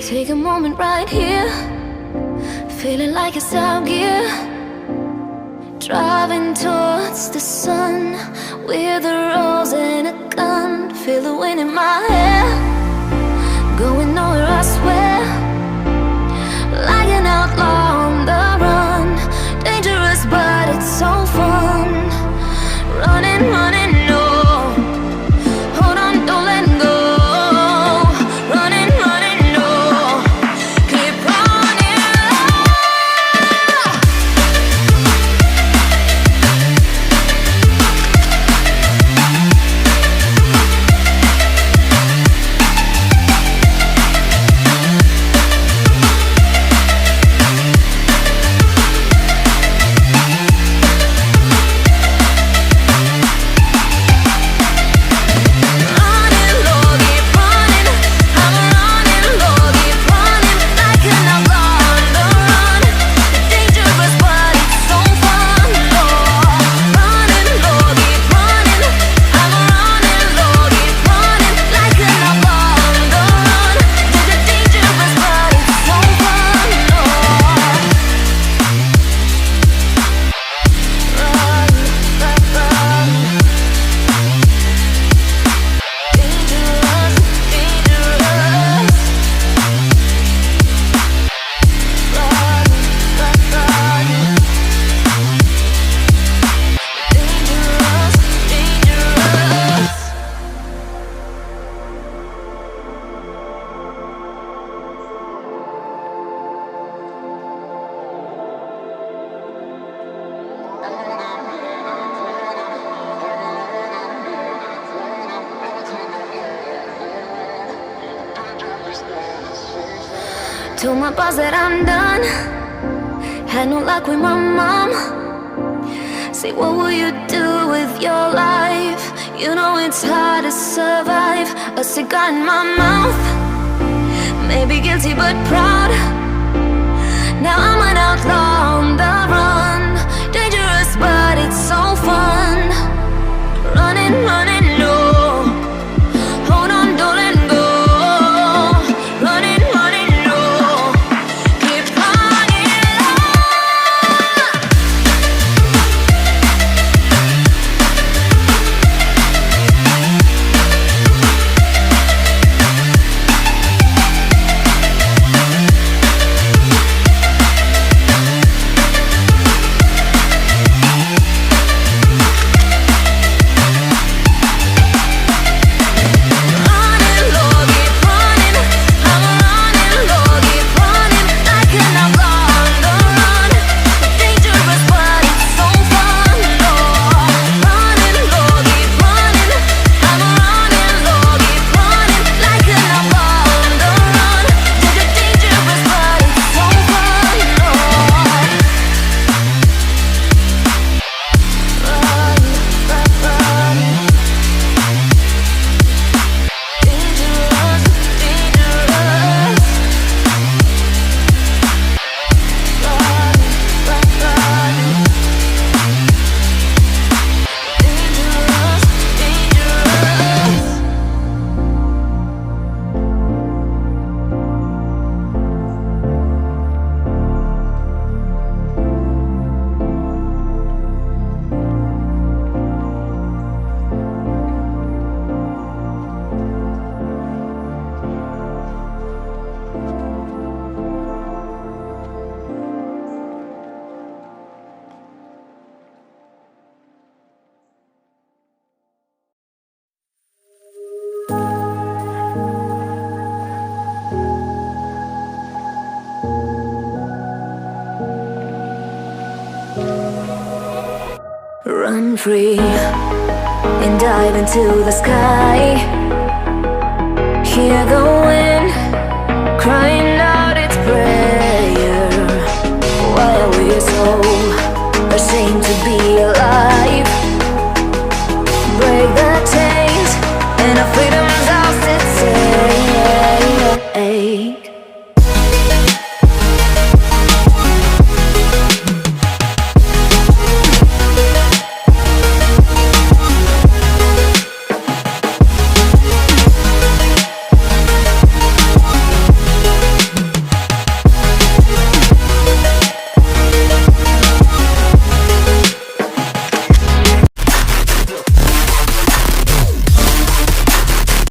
Take a moment right here, feeling like it's out gear. Driving towards the sun with a rose and a gun. Feel the wind in my hair, going nowhere I swear. Like an outlaw on the run, dangerous but it's so fun. Running, running, no, hold on, don't let go. Running, running, no, keep running. Told my boss that I'm done. Had no luck with my mom. Say, what will you do with your life? You know it's hard to survive. A cigar in my mouth, maybe guilty but proud. Now I'm an outlaw on the run, dangerous but it's so fun. Running, running, no, hold on, don't let go. Running, running, no, keep running. Run free and dive into the sky. Hear the wind crying out its prayer. Why are we so ashamed to be alive?